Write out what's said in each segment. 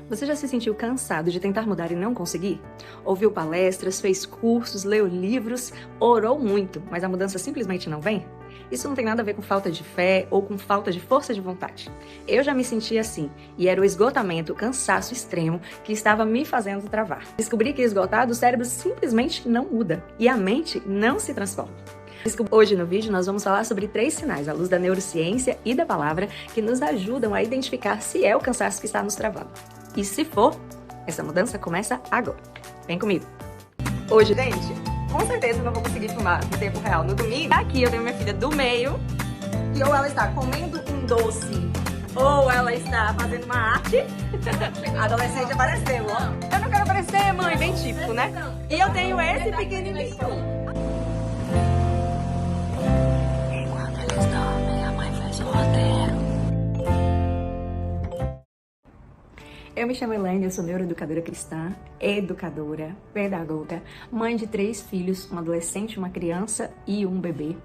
Você já se sentiu cansado de tentar mudar e não conseguir? Ouviu palestras, fez cursos, leu livros, orou muito, mas a mudança simplesmente não vem? Isso não tem nada a ver com falta de fé ou com falta de força de vontade. Eu já me sentia assim, e era o esgotamento, o cansaço extremo que estava me fazendo travar. Descobri que esgotado, o cérebro simplesmente não muda e a mente não se transforma. Hoje no vídeo nós vamos falar sobre 3 sinais à luz da neurociência e da palavra que nos ajudam a identificar se é o cansaço que está nos travando. E se for, essa mudança começa agora. Vem comigo. Hoje, gente, com certeza não vou conseguir filmar no tempo real. No domingo, aqui eu tenho minha filha do meio, que ou ela está comendo um doce, ou ela está fazendo uma arte. A adolescente apareceu, ó. Eu não quero aparecer, mãe, bem típico, né? E eu tenho esse pequenininho. Enquanto eles dormem, a mãe faz o roteiro. Eu me chamo Elaine, eu sou neuroeducadora cristã, educadora, pedagoga, mãe de 3 filhos, um adolescente, uma criança e um bebê.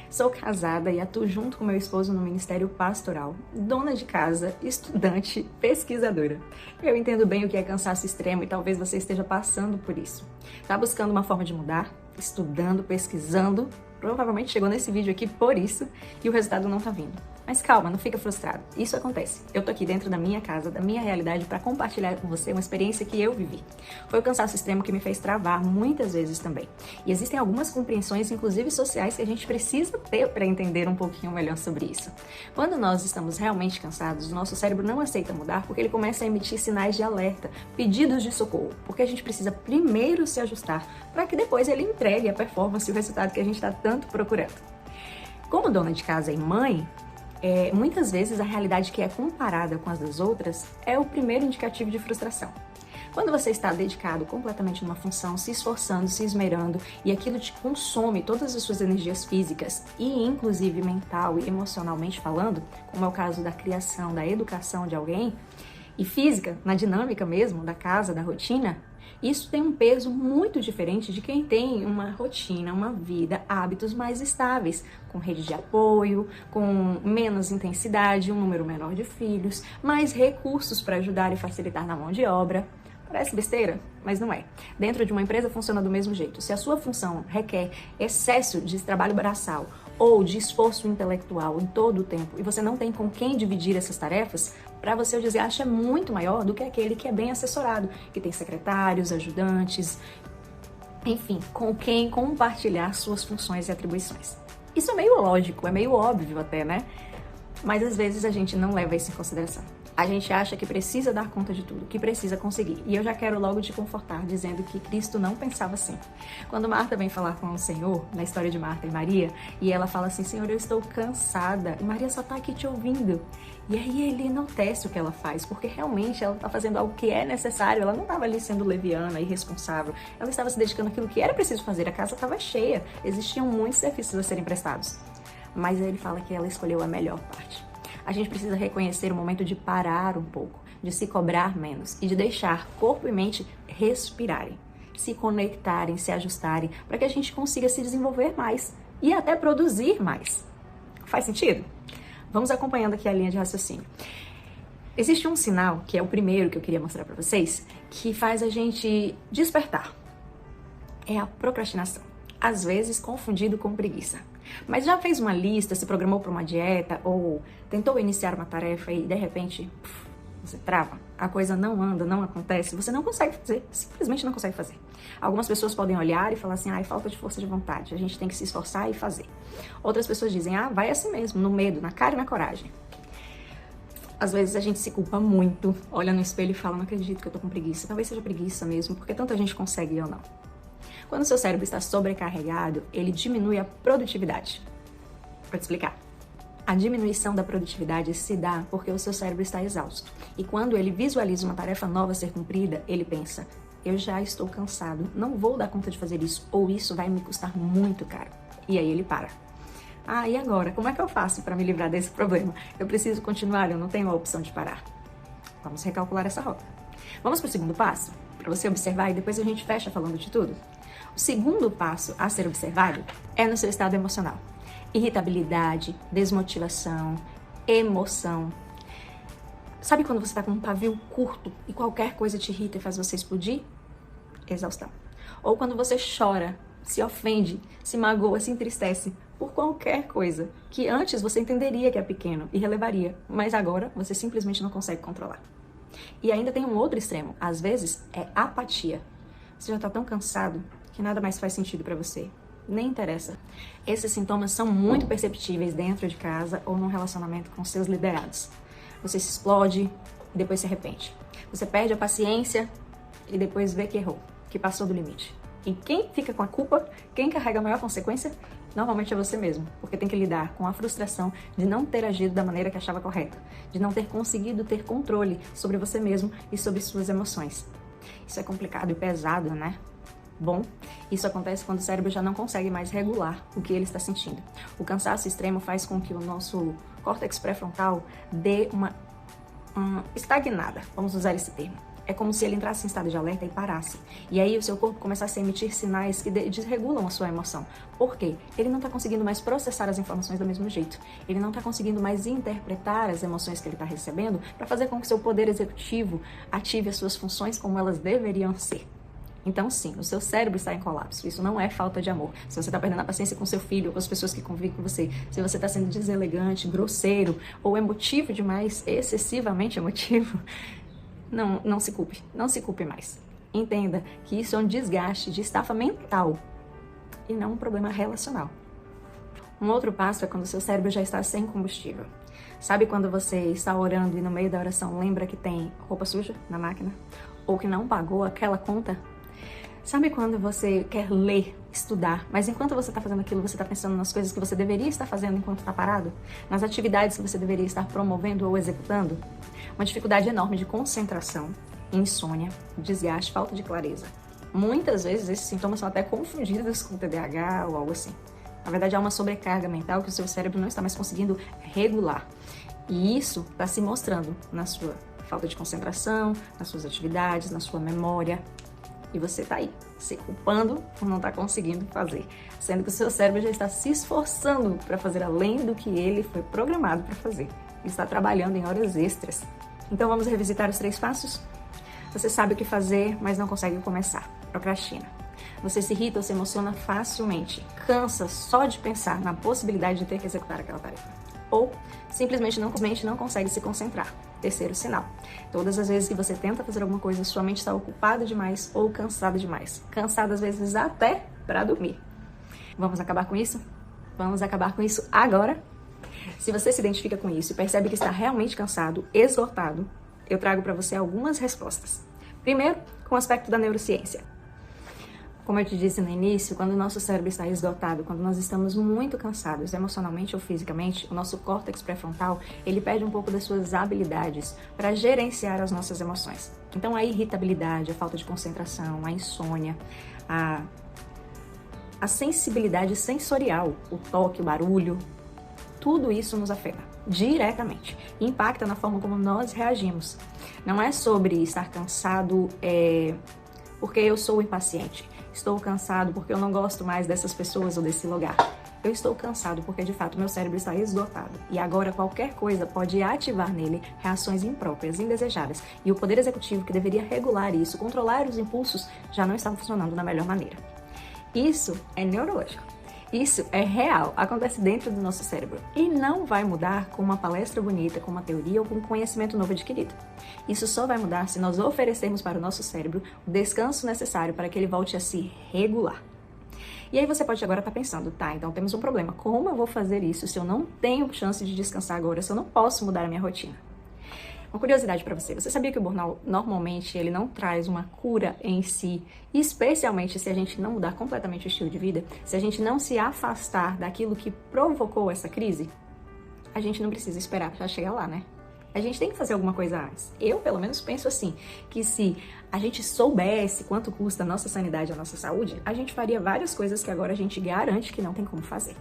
Sou casada e atuo junto com meu esposo no ministério pastoral, dona de casa, estudante, pesquisadora. Eu entendo bem o que é cansaço extremo e talvez você esteja passando por isso. Tá buscando uma forma de mudar? Estudando, pesquisando? Provavelmente chegou nesse vídeo aqui por isso e o resultado não tá vindo. Mas calma, não fica frustrado. Isso acontece. Eu tô aqui dentro da minha casa, da minha realidade, para compartilhar com você uma experiência que eu vivi. Foi o cansaço extremo que me fez travar muitas vezes também. E existem algumas compreensões, inclusive sociais, que a gente precisa ter para entender um pouquinho melhor sobre isso. Quando nós estamos realmente cansados, o nosso cérebro não aceita mudar porque ele começa a emitir sinais de alerta, pedidos de socorro, porque a gente precisa primeiro se ajustar para que depois ele entregue a performance e o resultado que a gente está tanto procurando. Como dona de casa e mãe, muitas vezes a realidade que é comparada com as das outras é o primeiro indicativo de frustração. Quando você está dedicado completamente numa função, se esforçando, se esmerando e aquilo te consome todas as suas energias físicas e inclusive mental e emocionalmente falando, como é o caso da criação, da educação de alguém, e física, na dinâmica mesmo, da casa, da rotina, isso tem um peso muito diferente de quem tem uma rotina, uma vida, hábitos mais estáveis, com rede de apoio, com menos intensidade, um número menor de filhos, mais recursos para ajudar e facilitar na mão de obra. Parece besteira, mas não é. Dentro de uma empresa funciona do mesmo jeito. Se a sua função requer excesso de trabalho braçal ou de esforço intelectual em todo o tempo e você não tem com quem dividir essas tarefas, para você o desgaste é muito maior do que aquele que é bem assessorado, que tem secretários, ajudantes, enfim, com quem compartilhar suas funções e atribuições. Isso é meio lógico, é meio óbvio até, né? Mas às vezes a gente não leva isso em consideração. A gente acha que precisa dar conta de tudo, que precisa conseguir. E eu já quero logo te confortar, dizendo que Cristo não pensava assim. Quando Marta vem falar com o Senhor, na história de Marta e Maria, e ela fala assim, Senhor, eu estou cansada, e Maria só está aqui te ouvindo. E aí ele enaltece o que ela faz, porque realmente ela está fazendo algo que é necessário, ela não estava ali sendo leviana, irresponsável, ela estava se dedicando àquilo que era preciso fazer, a casa estava cheia, existiam muitos serviços a serem prestados. Mas aí ele fala que ela escolheu a melhor parte. A gente precisa reconhecer o momento de parar um pouco, de se cobrar menos e de deixar corpo e mente respirarem, se conectarem, se ajustarem, para que a gente consiga se desenvolver mais e até produzir mais. Faz sentido? Vamos acompanhando aqui a linha de raciocínio. Existe um sinal, que é o primeiro que eu queria mostrar para vocês, que faz a gente despertar. É a procrastinação. Às vezes confundido com preguiça. Mas já fez uma lista, se programou para uma dieta ou tentou iniciar uma tarefa e de repente você trava, a coisa não anda, não acontece, você não consegue fazer, simplesmente não consegue fazer. Algumas pessoas podem olhar e falar assim, falta de força de vontade, a gente tem que se esforçar e fazer. Outras pessoas dizem, vai assim mesmo, no medo, na cara e na coragem. Às vezes a gente se culpa muito, olha no espelho e fala, não acredito que eu tô com preguiça. Talvez seja preguiça mesmo, porque tanta gente consegue e eu não. Quando o seu cérebro está sobrecarregado, ele diminui a produtividade. Vou te explicar. A diminuição da produtividade se dá porque o seu cérebro está exausto. E quando ele visualiza uma tarefa nova a ser cumprida, ele pensa, eu já estou cansado, não vou dar conta de fazer isso, ou isso vai me custar muito caro. E aí ele para. E agora? Como é que eu faço para me livrar desse problema? Eu preciso continuar, eu não tenho a opção de parar. Vamos recalcular essa rota. Vamos para o segundo passo? Para você observar e depois a gente fecha falando de tudo? O segundo passo a ser observado é no seu estado emocional. Irritabilidade, desmotivação, emoção. Sabe quando você tá com um pavio curto e qualquer coisa te irrita e faz você explodir? Exaustão. Ou quando você chora, se ofende, se magoa, se entristece por qualquer coisa que antes você entenderia que é pequeno e relevaria, mas agora você simplesmente não consegue controlar. E ainda tem um outro extremo, às vezes é apatia. Você já tá tão cansado que nada mais faz sentido pra você. Nem interessa. Esses sintomas são muito perceptíveis dentro de casa ou num relacionamento com seus liderados. Você se explode e depois se arrepende. Você perde a paciência e depois vê que errou, que passou do limite. E quem fica com a culpa, quem carrega a maior consequência, normalmente é você mesmo, porque tem que lidar com a frustração de não ter agido da maneira que achava correta, de não ter conseguido ter controle sobre você mesmo e sobre suas emoções. Isso é complicado e pesado, né? Bom, isso acontece quando o cérebro já não consegue mais regular o que ele está sentindo. O cansaço extremo faz com que o nosso córtex pré-frontal dê uma estagnada, vamos usar esse termo. É como se ele entrasse em estado de alerta e parasse. E aí o seu corpo começasse a emitir sinais que desregulam a sua emoção. Por quê? Ele não está conseguindo mais processar as informações do mesmo jeito. Ele não está conseguindo mais interpretar as emoções que ele está recebendo para fazer com que seu poder executivo ative as suas funções como elas deveriam ser. Então sim, o seu cérebro está em colapso. Isso não é falta de amor. Se você está perdendo a paciência com seu filho, com as pessoas que convivem com você, se você está sendo deselegante, grosseiro ou emotivo demais, excessivamente emotivo, não se culpe, não se culpe mais. Entenda que isso é um desgaste de estafa mental e não um problema relacional. Um outro passo é quando o seu cérebro já está sem combustível. Sabe quando você está orando e no meio da oração lembra que tem roupa suja na máquina? Ou que não pagou aquela conta? Sabe quando você quer ler, estudar, mas enquanto você está fazendo aquilo, você está pensando nas coisas que você deveria estar fazendo enquanto está parado? Nas atividades que você deveria estar promovendo ou executando? Uma dificuldade enorme de concentração, insônia, desgaste, falta de clareza. Muitas vezes esses sintomas são até confundidos com TDAH ou algo assim. Na verdade, há uma sobrecarga mental que o seu cérebro não está mais conseguindo regular. E isso está se mostrando na sua falta de concentração, nas suas atividades, na sua memória. E você está aí, se culpando por não estar conseguindo fazer, sendo que o seu cérebro já está se esforçando para fazer além do que ele foi programado para fazer. Ele está trabalhando em horas extras. Então vamos revisitar os 3 passos? Você sabe o que fazer, mas não consegue começar. Procrastina. Você se irrita ou se emociona facilmente. Cansa só de pensar na possibilidade de ter que executar aquela tarefa. Ou simplesmente não consegue se concentrar. Terceiro sinal. Todas as vezes que você tenta fazer alguma coisa, sua mente está ocupada demais ou cansada demais. Cansada às vezes até para dormir. Vamos acabar com isso? Vamos acabar com isso agora? Se você se identifica com isso e percebe que está realmente cansado, esgotado, eu trago para você algumas respostas. Primeiro, com o aspecto da neurociência. Como eu te disse no início, quando o nosso cérebro está esgotado, quando nós estamos muito cansados, emocionalmente ou fisicamente, o nosso córtex pré-frontal, ele perde um pouco das suas habilidades para gerenciar as nossas emoções. Então a irritabilidade, a falta de concentração, a insônia, a sensibilidade sensorial, o toque, o barulho, tudo isso nos afeta diretamente e impacta na forma como nós reagimos. Não é sobre estar cansado porque eu sou impaciente. Estou cansado porque eu não gosto mais dessas pessoas ou desse lugar. Eu estou cansado porque, de fato, meu cérebro está esgotado. E agora qualquer coisa pode ativar nele reações impróprias, indesejadas. E o poder executivo, que deveria regular isso, controlar os impulsos, já não está funcionando da melhor maneira. Isso é neurológico. Isso é real, acontece dentro do nosso cérebro e não vai mudar com uma palestra bonita, com uma teoria ou com um conhecimento novo adquirido. Isso só vai mudar se nós oferecermos para o nosso cérebro o descanso necessário para que ele volte a se regular. E aí você pode agora estar pensando, tá, então temos um problema. Como eu vou fazer isso se eu não tenho chance de descansar agora, se eu não posso mudar a minha rotina? Uma curiosidade para você, você sabia que o burnout normalmente ele não traz uma cura em si, especialmente se a gente não mudar completamente o estilo de vida, se a gente não se afastar daquilo que provocou essa crise? A gente não precisa esperar para chegar lá, né? A gente tem que fazer alguma coisa antes. Eu, pelo menos, penso assim, que se a gente soubesse quanto custa a nossa sanidade e a nossa saúde, a gente faria várias coisas que agora a gente garante que não tem como fazer.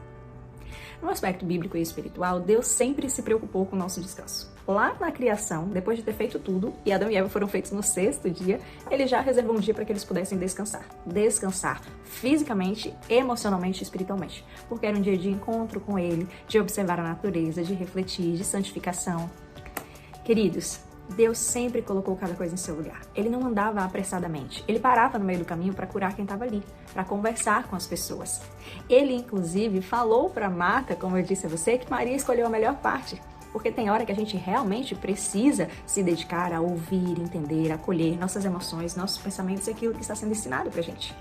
No aspecto bíblico e espiritual, Deus sempre se preocupou com o nosso descanso. Lá na criação, depois de ter feito tudo, e Adão e Eva foram feitos no 6º dia, ele já reservou um dia para que eles pudessem descansar. Descansar fisicamente, emocionalmente e espiritualmente. Porque era um dia de encontro com ele, de observar a natureza, de refletir, de santificação. Queridos, Deus sempre colocou cada coisa em seu lugar. Ele não andava apressadamente. Ele parava no meio do caminho para curar quem estava ali, para conversar com as pessoas. Ele, inclusive, falou para Marta, como eu disse a você, que Maria escolheu a melhor parte. Porque tem hora que a gente realmente precisa se dedicar a ouvir, entender, acolher nossas emoções, nossos pensamentos e aquilo que está sendo ensinado pra gente.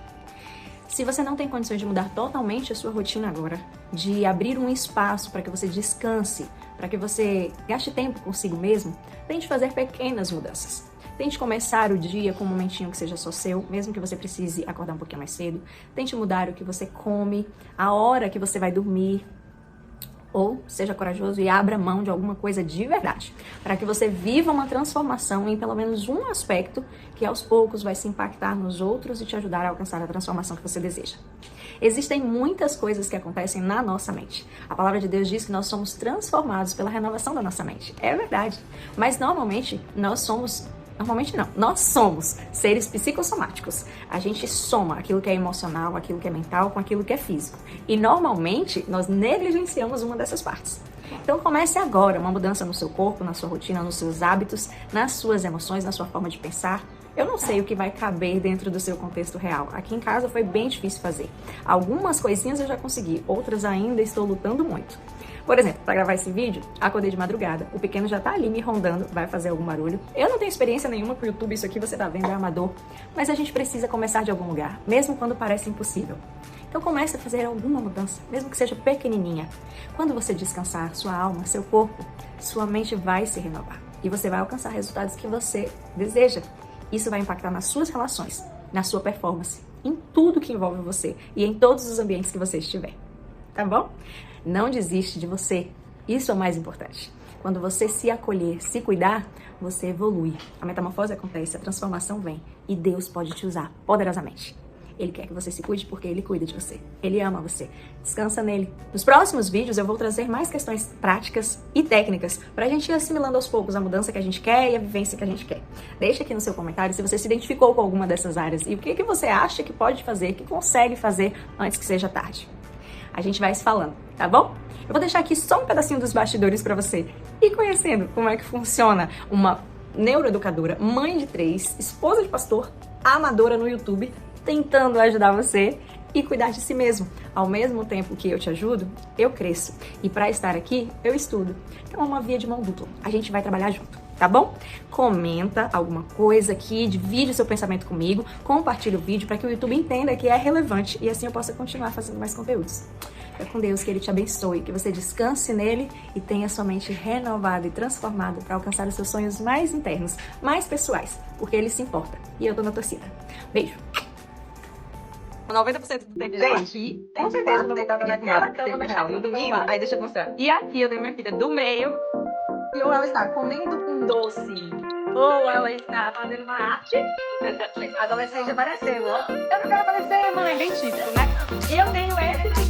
Se você não tem condições de mudar totalmente a sua rotina agora, de abrir um espaço para que você descanse, para que você gaste tempo consigo mesmo, tente fazer pequenas mudanças. Tente começar o dia com um momentinho que seja só seu, mesmo que você precise acordar um pouquinho mais cedo. Tente mudar o que você come, a hora que você vai dormir. Ou seja corajoso e abra mão de alguma coisa de verdade, para que você viva uma transformação em pelo menos um aspecto que aos poucos vai se impactar nos outros e te ajudar a alcançar a transformação que você deseja. Existem muitas coisas que acontecem na nossa mente. A palavra de Deus diz que nós somos transformados pela renovação da nossa mente. É verdade, mas normalmente nós somos seres psicossomáticos. A gente soma aquilo que é emocional, aquilo que é mental, com aquilo que é físico. E normalmente nós negligenciamos uma dessas partes. Então comece agora uma mudança no seu corpo, na sua rotina, nos seus hábitos, nas suas emoções, na sua forma de pensar. Eu não sei o que vai caber dentro do seu contexto real. Aqui em casa foi bem difícil fazer. Algumas coisinhas eu já consegui, outras ainda estou lutando muito. Por exemplo, para gravar esse vídeo, acordei de madrugada, o pequeno já tá ali me rondando, vai fazer algum barulho. Eu não tenho experiência nenhuma com o YouTube, isso aqui você tá vendo é amador, mas a gente precisa começar de algum lugar, mesmo quando parece impossível. Então comece a fazer alguma mudança, mesmo que seja pequenininha. Quando você descansar, sua alma, seu corpo, sua mente vai se renovar e você vai alcançar resultados que você deseja. Isso vai impactar nas suas relações, na sua performance, em tudo que envolve você e em todos os ambientes que você estiver. Tá bom? Não desiste de você. Isso é o mais importante. Quando você se acolher, se cuidar, você evolui. A metamorfose acontece, a transformação vem e Deus pode te usar poderosamente. Ele quer que você se cuide porque Ele cuida de você. Ele ama você. Descansa nele. Nos próximos vídeos eu vou trazer mais questões práticas e técnicas pra gente ir assimilando aos poucos a mudança que a gente quer e a vivência que a gente quer. Deixa aqui no seu comentário se você se identificou com alguma dessas áreas e o que você acha que pode fazer, que consegue fazer antes que seja tarde. A gente vai se falando, tá bom? Eu vou deixar aqui só um pedacinho dos bastidores pra você ir conhecendo como é que funciona uma neuroeducadora, mãe de 3, esposa de pastor, amadora no YouTube, tentando ajudar você e cuidar de si mesmo. Ao mesmo tempo que eu te ajudo, eu cresço. E para estar aqui, eu estudo. Então é uma via de mão dupla. A gente vai trabalhar junto, tá bom? Comenta alguma coisa aqui, divide o seu pensamento comigo, compartilha o vídeo para que o YouTube entenda que é relevante e assim eu possa continuar fazendo mais conteúdos. Fica com Deus, que Ele te abençoe, que você descanse nele e tenha sua mente renovada e transformada para alcançar os seus sonhos mais internos, mais pessoais, porque Ele se importa. E eu tô na torcida. Beijo! 90% do tempo aqui, com certeza eu vou deitar na minha cama real. No domingo, aí deixa eu mostrar. E aqui eu tenho minha filha do meio, e ou ela está comendo um doce, ou ela está fazendo uma arte. A adolescente apareceu, ó. Eu não quero aparecer, mãe, bem típico, né? E eu tenho esse